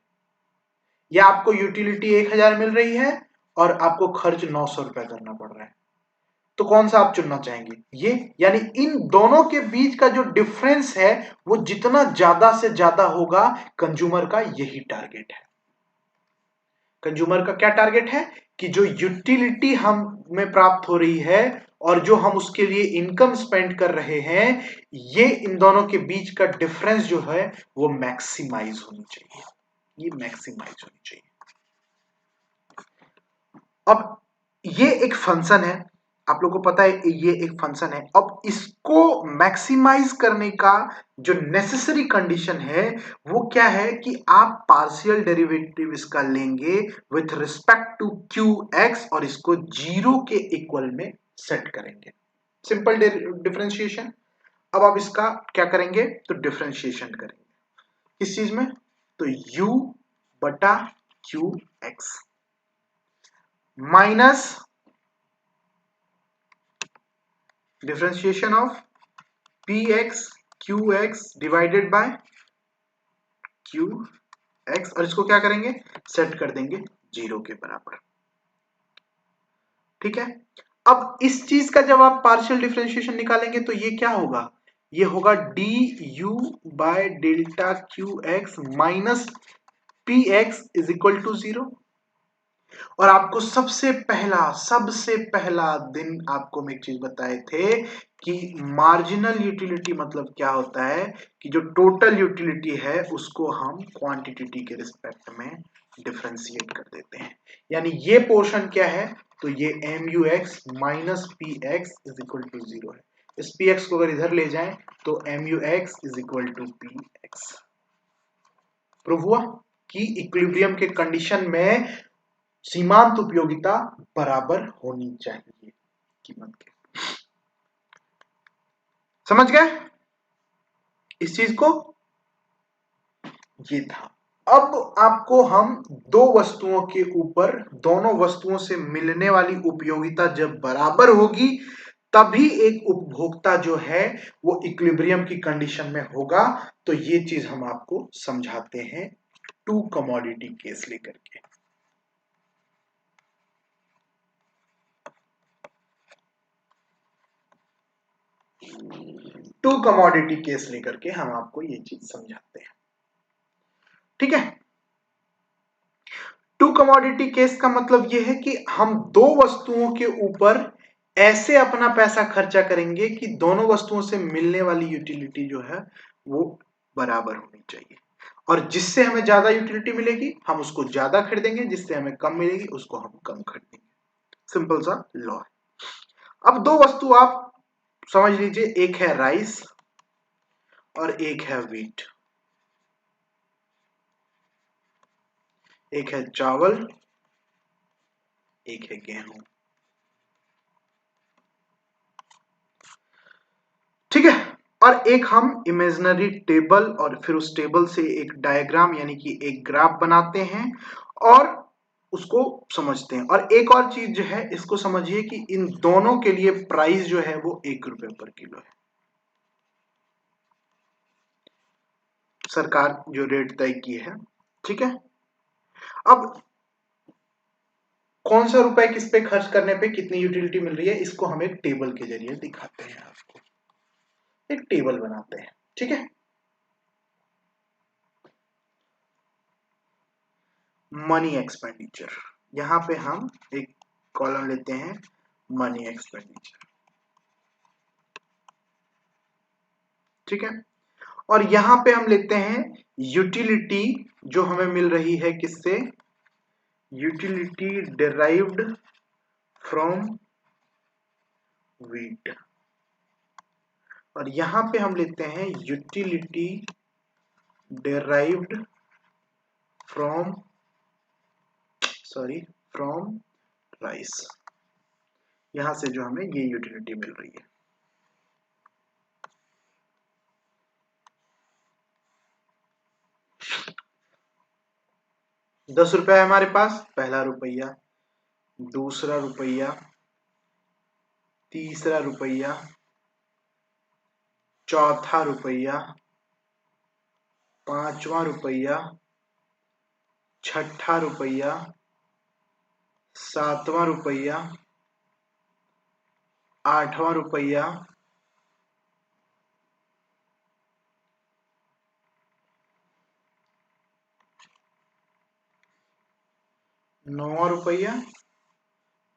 या आपको यूटिलिटी 1000 मिल रही है और आपको खर्च 900 रुपए करना पड़ रहा है, तो कौन सा आप चुनना चाहेंगे? ये, यानी इन दोनों के बीच का जो डिफरेंस है वो जितना ज्यादा से ज्यादा होगा, कंज्यूमर का यही टारगेट है। कंज्यूमर का क्या टारगेट है कि जो यूटिलिटी हमें प्राप्त हो रही है और जो हम उसके लिए इनकम स्पेंड कर रहे हैं, ये इन दोनों के बीच का डिफरेंस जो है वो मैक्सिमाइज होनी चाहिए, ये मैक्सिमाइज होनी चाहिए। अब ये एक फंक्शन है, आप लोगों को पता है ये एक फंक्शन है। अब इसको मैक्सिमाइज करने का जो नेसेसरी कंडीशन है वो क्या है कि आप पार्शियल डेरिवेटिव इसका लेंगे with respect to Q X और इसको 0 के इक्वल में सेट करेंगे। Simple differentiation. अब आप इसका क्या करेंगे तो डिफरेंशिएशन करेंगे किस चीज में, तो u बटा Q x minus differentiation of px qx divided by qx और इसको क्या करेंगे सेट कर देंगे 0 के बराबर। ठीक है, अब इस चीज का जब आप पार्शियल डिफरेंशिएशन निकालेंगे तो ये क्या होगा, ये होगा du by delta qx minus px is equal to 0। और आपको सबसे पहला दिन आपको मैं एक चीज बताए थे कि मार्जिनल यूटिलिटी मतलब क्या होता है कि जो टोटल यूटिलिटी है उसको हम क्वांटिटी के रिस्पेक्ट में डिफरेंशिएट कर देते हैं। यानी ये पोर्शन क्या है, तो ये MUX minus PX is equal to 0 है। इस PX को अगर इधर ले जाएं तो MUX is equal to PX। Prove हुआ कि इक्विलिब्रियम के कंडीशन में सीमांत उपयोगिता बराबर होनी चाहिए कीमत के। समझ गए इस चीज को? ये था। अब आपको हम दो वस्तुओं के ऊपर, दोनों वस्तुओं से मिलने वाली उपयोगिता जब बराबर होगी तभी एक उपभोक्ता जो है वो इक्विलिब्रियम की कंडीशन में होगा। तो ये चीज हम आपको समझाते हैं टू कमोडिटी केस लेकर के। टू कमोडिटी केस लेकर के हम आपको ये चीज समझाते हैं। ठीक है, टू कमोडिटी केस का मतलब यह है कि हम दो वस्तुओं के ऊपर ऐसे अपना पैसा खर्चा करेंगे कि दोनों वस्तुओं से मिलने वाली यूटिलिटी जो है वो बराबर होनी चाहिए, और जिससे हमें ज्यादा यूटिलिटी मिलेगी हम उसको ज्यादा खरीदेंगे, जिससे हमें कम मिलेगी उसको हम कम खरीदेंगे। सिंपल सा लॉ है। अब दो वस्तु आप समझ लीजिए, एक है राइस और एक है व्हीट, एक है चावल एक है गेहूं। ठीक है, और एक हम इमेजिनरी टेबल और फिर उस टेबल से एक डायग्राम यानी कि एक ग्राफ बनाते हैं और उसको समझते हैं। और एक और चीज जो है इसको समझिए कि इन दोनों के लिए प्राइस जो है वो 1 रुपए पर किलो है। सरकार जो रेट तय की है। ठीक है, अब कौन सा रुपए किस पे खर्च करने पे कितनी यूटिलिटी मिल रही है इसको हम एक टेबल के जरिए दिखाते हैं। आपको एक टेबल बनाते हैं। ठीक है, मनी एक्सपेंडिचर, यहां पे हम एक कॉलम लेते हैं मनी एक्सपेंडिचर। ठीक है, और यहां पे हम लेते हैं यूटिलिटी जो हमें मिल रही है किससे, यूटिलिटी डिराइव्ड फ्रॉम व्हीट, और यहां पे हम लेते हैं utility derived from from rice. यहां से जो हमें ये यूटिलिटी मिल रही है। ₹10 है हमारे पास, पहला रुपया, दूसरा रुपया, तीसरा रुपया, चौथा रुपया, पांचवा रुपया, छठा रुपया, सातवां रुपया, आठवां रुपया, नौवां रुपया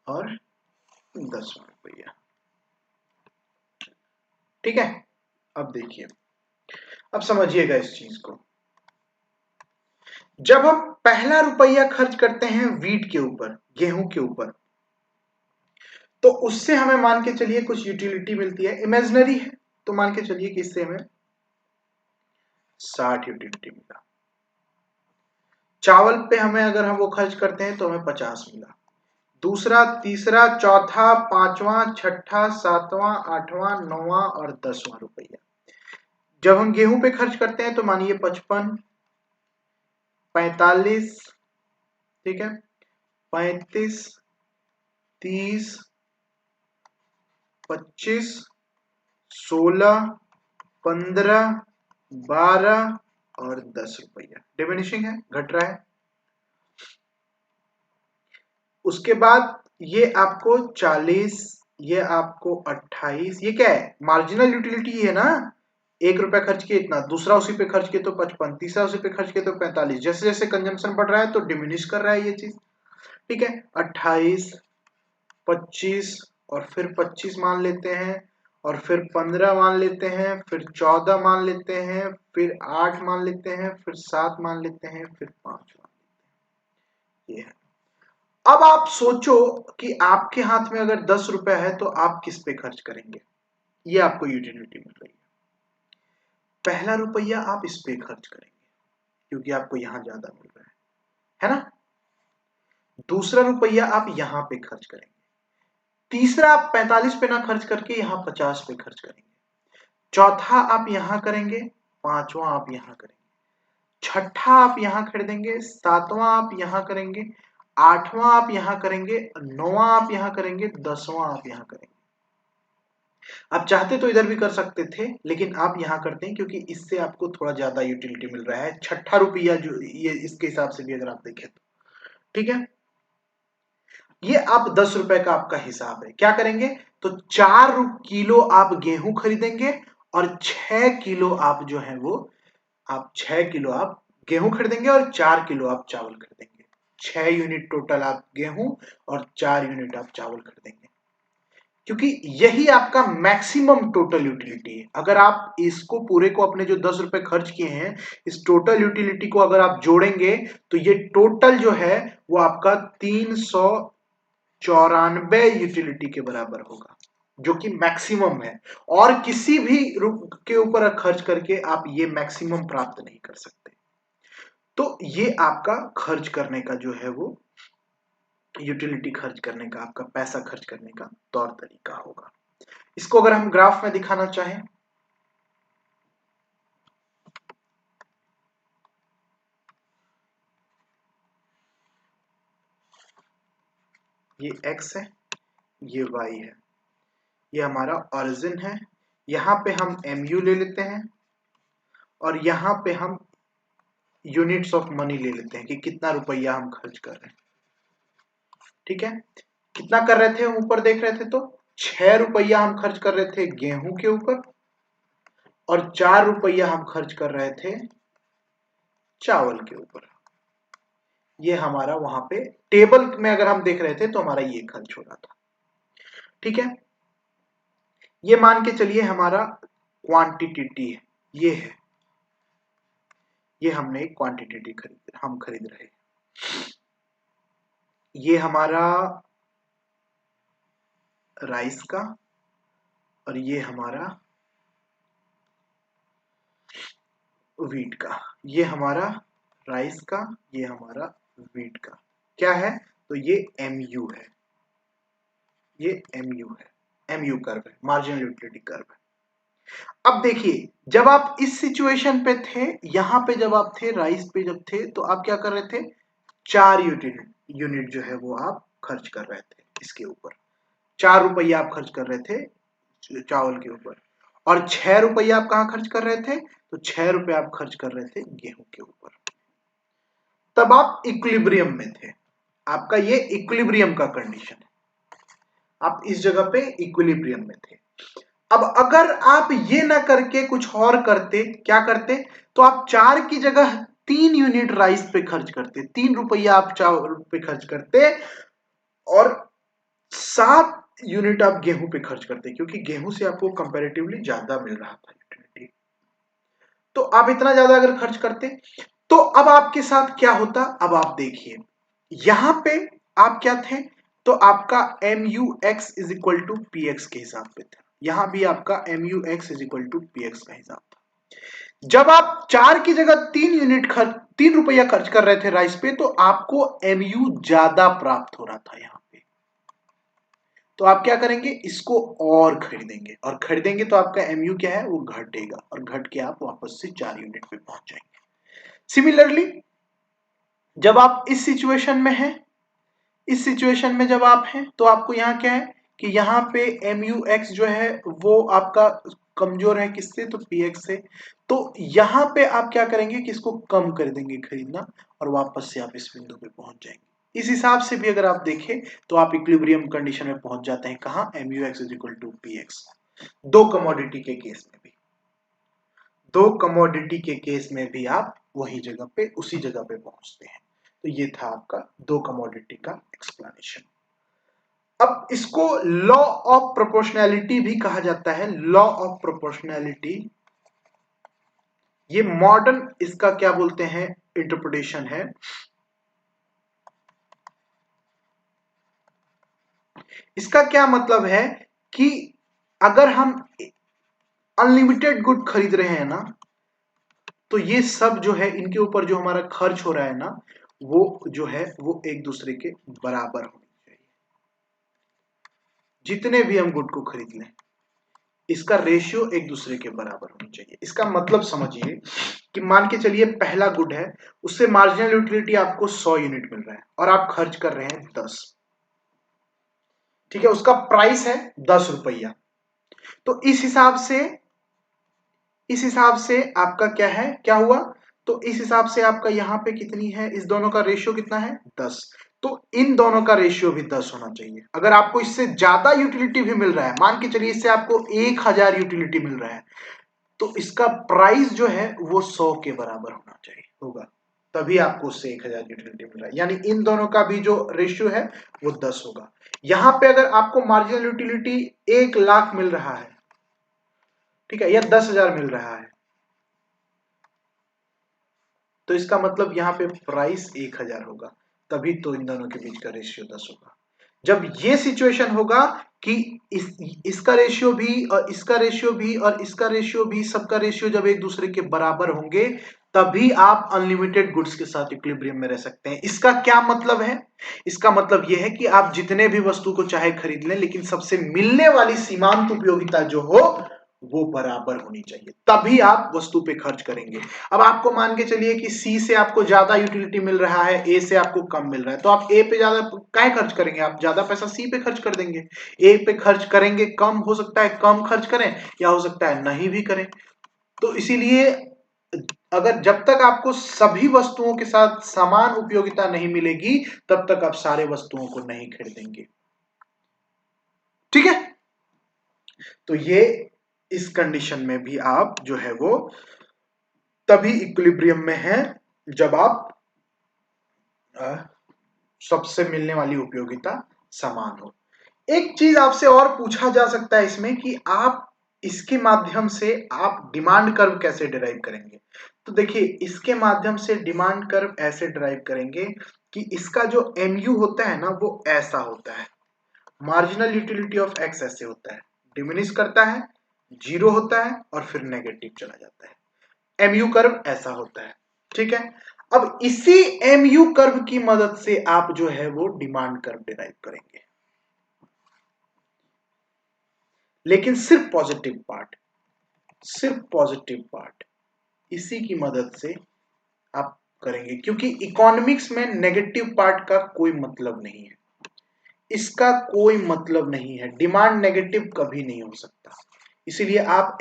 और 10वां रुपया। ठीक है, अब देखिए, अब समझिएगा इस चीज को। जब हम पहला रुपया खर्च करते हैं वीट के ऊपर, गेहूं के ऊपर, तो उससे हमें मान के चलिए कुछ यूटिलिटी मिलती है, इमेजिनरी है, तो मान के चलिए कि इससे हमें 60 यूटिलिटी मिला। चावल पे हमें अगर हम वो खर्च करते हैं तो हमें 50 मिला। दूसरा, तीसरा, चौथा, पांचवा, छठा, सातवां, आठवां, नौवां और 10वां रुपया। जब हम गेहूं पे खर्च करते हैं तो मानिए 55, 45, ठीक है, 35, 30, 25, 16, 15, 12 और 10 रुपया। डिमिनिशिंग है, घट रहा है। उसके बाद ये आपको 40, ये आपको 28, ये क्या है, मार्जिनल यूटिलिटी है ना। 1 रुपया खर्च किए इतना, दूसरा उसी पे खर्च किए तो 55, तीसरा उसी पे खर्च किए तो 45। जैसे जैसे कंजम्पशन बढ़ रहा है तो डिमिनिश कर रहा है ये चीज। ठीक है, 28, 25 और फिर 25 मान लेते हैं, और फिर 15 मान लेते हैं, फिर 14 मान लेते हैं, फिर 8 मान लेते हैं, फिर 7 मान लेते हैं, फिर 5 मान लेते हैं। ये है। अब आप सोचो कि आपके हाथ में अगर 10 रुपया है तो आप किस पे खर्च करेंगे। ये आपको यूटिलिटी मिल रही है। पहला रुपया आप इस पे खर्च करेंगे क्योंकि आपको यहां ज्यादा मिल रहा है ना। दूसरा रुपया आप यहां पे खर्च करेंगे। तीसरा, आप 45 पे ना खर्च करके यहां 50 पे खर्च करेंगे। चौथा आप यहां करेंगे, पांचवा आप यहां करेंगे, छठा आप यहां खरीदेंगे, सातवां आप यहां करेंगे, आठवां आप यहां करेंगे, नौवां आप यहां करेंगे, 10वां आप यहां करेंगे। आप चाहते तो इधर भी कर सकते थे, लेकिन आप यहां करते हैं क्योंकि इससे आपको थोड़ा ज्यादा यूटिलिटी मिल रहा है। छठा रुपया जो ये इसके हिसाब से भी अगर आप देखें तो, ठीक है। ये आप 10 रुपए का आपका हिसाब है। क्या करेंगे तो 4 किलो आप गेहूं खरीदेंगे और 6 किलो आप जो है वो, आप 6 किलो आप गेहूं खरीदेंगे और 4 किलो आप चावल खरीदेंगे। 6 यूनिट टोटल आप गेहूं और 4 यूनिट आप चावल खरीदेंगे, क्योंकि यही आपका मैक्सिमम टोटल यूटिलिटी है। अगर आप इसको पूरे को, अपने जो 10 रुपए खर्च किए हैं, इस टोटल यूटिलिटी को अगर आप जोड़ेंगे तो ये टोटल जो है वो आपका 394 यूटिलिटी के बराबर होगा, जो कि मैक्सिमम है। और किसी भी के ऊपर खर्च करके आप ये मैक्सिमम प्राप्त नहीं कर सकते। तो ये आपका खर्च करने का जो है वो यूटिलिटी खर्च करने का, आपका पैसा खर्च करने का तौर तरीका होगा। इसको अगर हम ग्राफ में दिखाना चाहें, ये x है, ये y है, ये हमारा ओरिजिन है। यहां पे हम mu ले लेते हैं और यहां पे हम यूनिट्स ऑफ मनी ले लेते हैं कि कितना रुपया हम खर्च कर रहे हैं। ठीक है, कितना कर रहे थे हम ऊपर देख रहे थे तो 6 रुपया हम खर्च कर रहे थे गेहूं के ऊपर और 4 रुपया हम खर्च कर रहे थे चावल के ऊपर। ये हमारा वहां पे टेबल में अगर हम देख रहे थे तो हमारा ये खर्च हो रहा था। ठीक है, ये मान के चलिए हमारा क्वांटिटी है, ये है, ये हमने एक क्वांटिटी हम खरीद रहे हैं। ये हमारा राइस का और ये हमारा वीट का, ये हमारा राइस का, ये हमारा वीट का। क्या है तो ये MU है, ये MU है, MU कर्व है, मार्जिनल यूटिलिटी कर्व है। अब देखिए, जब आप इस सिचुएशन पे थे, यहां पे जब आप थे, राइस पे जब थे, तो आप क्या कर रहे थे, 4 यूनिट जो है वो आप खर्च कर रहे थे इसके ऊपर। 4 रुपया आप खर्च कर रहे थे चावल के ऊपर, और 6 रुपया आप कहां खर्च कर रहे थे, तो 6 रुपया आप खर्च कर रहे थे गेहूं के ऊपर। तब आप इक्विलिब्रियम में थे। आपका ये इक्विलिब्रियम का कंडीशन है, आप इस जगह पे इक्विलिब्रियम में थे। अब अगर आप ये ना करके कुछ और करते, क्या करते, तो आप 4 की जगह 3 यूनिट राइस पे खर्च करते, 3 रुपया आप चावल पे खर्च करते और 7 यूनिट आप गेहूं पे खर्च करते, क्योंकि गेहूं से आपको कंपैरेटिवली ज्यादा मिल रहा था यूटिलिटी। तो आप इतना ज्यादा अगर खर्च करते तो अब आपके साथ क्या होता, अब आप देखिए यहां पे आप क्या थे, तो आपका MUX is equal to PX के हिसाब पे था, यहां भी आपका MUX is equal to PX का हिसाब था। जब आप 4 की जगह 3 रुपया खर्च कर रहे थे राइस पे, तो आपको MU ज्यादा प्राप्त हो रहा था यहां पे। तो आप क्या करेंगे, इसको और खरीदेंगे, और खरीदेंगे तो आपका MU क्या है, वो घटेगा, और घट के आप वापस से 4 यूनिट पे पहुंच जाएंगे। सिमिलरली जब आप इस सिचुएशन में हैं, इस सिचुएशन में जब आप हैं, तो आपको यहाँ क्या है कि यहाँ पे MUX जो है वो आपका कमजोर है, किससे, तो PX से। तो यहाँ पे आप क्या करेंगे कि इसको कम कर देंगे खरीदना, और वापस से आप इस बिंदु पे पहुंच जाएंगे। इस हिसाब से भी अगर आप देखें तो आप इक्विलिब्रियम कंडीशन में पहुंच जाते हैं, कहाँ, MUX is equal to PX। दो कमोडिटी के केस में भी, दो कमोडिटी के केस में भी आप वही जगह पे, उसी जगह पे पहुंचते हैं। तो ये था आपका दो कमोडिटी का एक्सप्लेनेशन। अब इसको लॉ ऑफ प्रोपोर्शनैलिटी भी कहा जाता है, लॉ ऑफ प्रोपोर्शनैलिटी। ये मॉडर्न इसका क्या बोलते हैं, इंटरप्रिटेशन है। इसका क्या मतलब है कि अगर हम अनलिमिटेड गुड खरीद रहे हैं ना, तो ये सब जो है इनके ऊपर जो हमारा खर्च हो रहा है ना, वो जो है वो एक दूसरे के बराबर होने चाहिए। जितने भी हम गुड को खरीद लें, इसका रेशियो एक दूसरे के बराबर होना चाहिए। इसका मतलब समझिए कि मान के चलिए पहला गुड है, उससे मार्जिनल यूटिलिटी आपको 100 यूनिट मिल रहा है और आप खर्च कर रहे हैं 10, ठीक है, उसका प्राइस है 10 रुपया। तो इस हिसाब से आपका क्या है, क्या हुआ, तो इस हिसाब से आपका यहां पे कितनी है, इस दोनों का रेशियो कितना है, 10। तो इन दोनों का रेशियो भी 10 होना चाहिए। अगर आपको इससे ज्यादा यूटिलिटी भी मिल रहा है, मान के चलिए इससे आपको 1000 यूटिलिटी मिल रहा है, तो इसका प्राइस जो है वो 100 के बराबर होना चाहिए, होगा, तभी आपको उससे 1000 यूटिलिटी मिल रहा है। यानी इन दोनों का भी जो रेशियो है वो 10 होगा। यहां पे अगर आपको मार्जिनल यूटिलिटी 1,00,000 मिल रहा है, ठीक है, या 10,000 मिल रहा है, तो इसका मतलब यहां पे प्राइस 1000 होगा, तभी तो इन दोनों के बीच का रेशियो 10 होगा। जब ये सिचुएशन होगा कि इसका रेशियो भी और इसका रेशियो भी और इसका रेशियो भी, सबका रेशियो जब एक दूसरे के बराबर होंगे, तभी आप अनलिमिटेड गुड्स के साथ इक्विलिब्रियम में रह सकते हैं। इसका क्या मतलब है, इसका मतलब यह है कि आप जितने भी वस्तु को चाहे खरीद लें, लेकिन सबसे मिलने वाली सीमांत उपयोगिता जो हो वो बराबर होनी चाहिए, तभी आप वस्तु पे खर्च करेंगे। अब आपको मान के चलिए कि सी से आपको ज्यादा यूटिलिटी मिल रहा है, ए से आपको कम मिल रहा है, तो आप ए पे ज्यादा क्या खर्च करेंगे, आप ज्यादा पैसा सी पे खर्च कर देंगे। ए पे खर्च करेंगे कम, हो सकता है कम खर्च करें, या हो सकता है नहीं भी करें। तो इसीलिए अगर जब तक आपको सभी वस्तुओं के साथ समान उपयोगिता नहीं मिलेगी, तब तक आप सारे वस्तुओं को नहीं खरीदेंगे, ठीक है। तो ये इस कंडीशन में भी आप जो है वो तभी इक्विलिब्रियम में है जब आप सबसे मिलने वाली उपयोगिता समान हो। एक चीज आपसे और पूछा जा सकता है इसमें कि आप इसके माध्यम से आप डिमांड कर्व कैसे डिराइव करेंगे। तो देखिए, इसके माध्यम से डिमांड कर्व ऐसे डिराइव करेंगे कि इसका जो MU होता है ना, वो ऐसा होता है, मार्जिनल यूटिलिटी ऑफ एक्स ऐसे होता है, डिमिनिश करता है, जीरो होता है और फिर नेगेटिव चला जाता है। MU कर्व ऐसा होता है, ठीक है। अब इसी MU कर्व की मदद से आप जो है वो डिमांड कर्व डिराइव करेंगे, लेकिन सिर्फ पॉजिटिव पार्ट, सिर्फ पॉजिटिव पार्ट इसी की मदद से आप करेंगे, क्योंकि इकोनॉमिक्स में नेगेटिव पार्ट का कोई मतलब नहीं है, इसका कोई मतलब नहीं है, डिमांड नेगेटिव कभी नहीं हो सकता। इसीलिए आप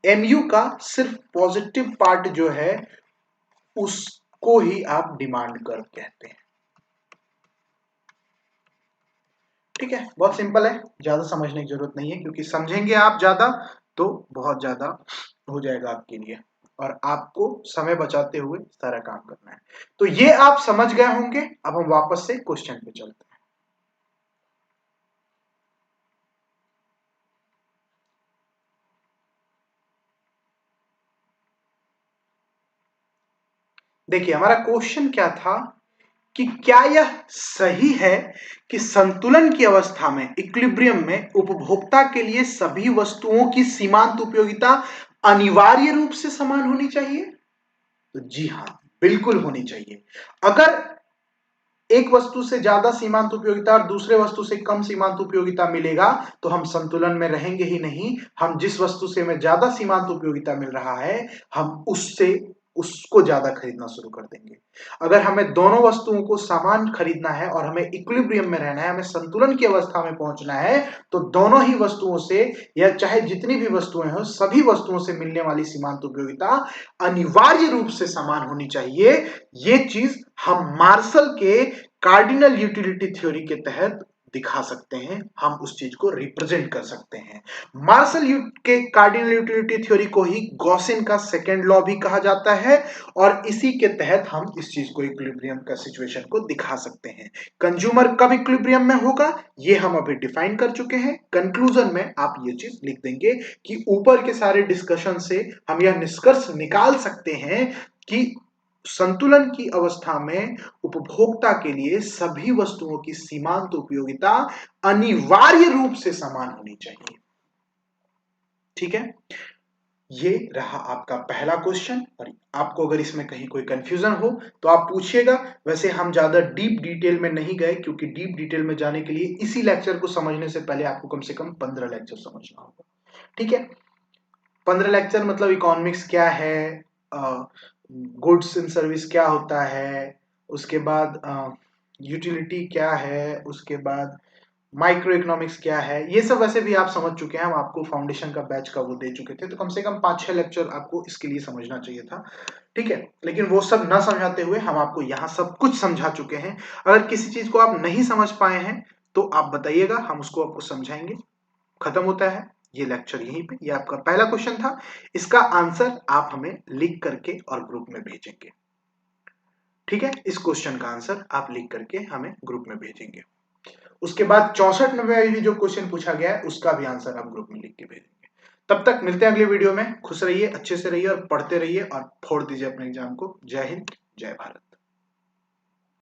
MU का सिर्फ पॉजिटिव पार्ट जो है को ही आप डिमांड कर्व कहते हैं। ठीक है, बहुत सिंपल है, ज्यादा समझने की जरूरत नहीं है, क्योंकि समझेंगे आप ज्यादा तो बहुत ज्यादा हो जाएगा आपके लिए, और आपको समय बचाते हुए सारा काम करना है। तो ये आप समझ गए होंगे। अब हम वापस से क्वेश्चन पे चलते हैं। देखिए हमारा क्वेश्चन क्या था कि क्या यह सही है कि संतुलन की अवस्था में, इक्विलिब्रियम में, उपभोक्ता के लिए सभी वस्तुओं की सीमांत उपयोगिता अनिवार्य रूप से समान होनी चाहिए? तो जी हां, बिल्कुल होनी चाहिए। अगर एक वस्तु से ज्यादा सीमांत उपयोगिता और दूसरे वस्तु से कम सीमांत उपयोगिता मिलेगा तो हम संतुलन में रहेंगे ही नहीं। हम जिस वस्तु से हमें ज्यादा सीमांत उपयोगिता मिल रहा है, हम उसको ज्यादा खरीदना शुरू कर देंगे। अगर हमें दोनों वस्तुओं को समान खरीदना है और हमें इक्विलिब्रियम में रहना है, हमें संतुलन की अवस्था में पहुंचना है, तो दोनों ही वस्तुओं से, या चाहे जितनी भी वस्तुएं हो, सभी वस्तुओं से मिलने वाली सीमांत उपयोगिता अनिवार्य रूप से समान होनी चाहिए। ये चीज हम मार्शल के कार्डिनल यूटिलिटी थ्योरी के तहत दिखा सकते हैं, हम उस चीज को रिप्रेजेंट कर सकते हैं। मार्शल के कार्डिनल यूटिलिटी थ्योरी को ही गॉसिन का सेकेंड लॉ भी कहा जाता है, और इसी के तहत हम इस चीज को इक्विलिब्रियम का सिचुएशन को दिखा सकते हैं। कंज्यूमर कब इक्विलिब्रियम में होगा ये हम अभी डिफाइन कर चुके हैं। कंक्लूजन में आप ये चीज लिख देंगे कि ऊपर के सारे डिस्कशन से हम यह निष्कर्ष निकाल सकते हैं कि संतुलन की अवस्था में उपभोक्ता के लिए सभी वस्तुओं की सीमांत उपयोगिता अनिवार्य रूप से समान होनी चाहिए। ठीक है, ये रहा आपका पहला क्वेश्चन, और आपको अगर इसमें कहीं कोई कंफ्यूजन हो तो आप पूछिएगा। वैसे हम ज्यादा डीप डिटेल में नहीं गए, क्योंकि डीप डिटेल में जाने के लिए इसी लेक्चर को समझने से पहले आपको कम से कम 15 लेक्चर समझना होगा। ठीक है, 15 लेक्चर मतलब इकोनॉमिक्स क्या है, गुड्स एंड सर्विस क्या होता है, उसके बाद यूटिलिटी क्या है, उसके बाद माइक्रो इकोनॉमिक्स क्या है, ये सब वैसे भी आप समझ चुके हैं। हम आपको फाउंडेशन का बैच का वो दे चुके थे, तो कम से कम 5-6 लेक्चर आपको इसके लिए समझना चाहिए था। ठीक है, लेकिन वो सब ना समझाते हुए हम आपको यहाँ सब कुछ समझा चुके हैं। अगर किसी चीज को आप नहीं समझ पाए हैं तो आप बताइएगा, हम उसको आपको समझाएंगे। खत्म होता है ये लेक्चर यहीं पे। ये आपका पहला क्वेश्चन था, इसका आंसर आप हमें लिख करके और ग्रुप में भेजेंगे। ठीक है, इस क्वेश्चन का आंसर आप लिख करके हमें ग्रुप में भेजेंगे। उसके बाद 64 नंबर भी जो क्वेश्चन पूछा गया है उसका भी आंसर आप ग्रुप में लिख के भेजेंगे। तब तक मिलते हैं अगले वीडियो में। खुश रहिए, अच्छे से रहिए और पढ़ते रहिए, और फोड़ दीजिए अपने एग्जाम को। जय हिंद, जय भारत।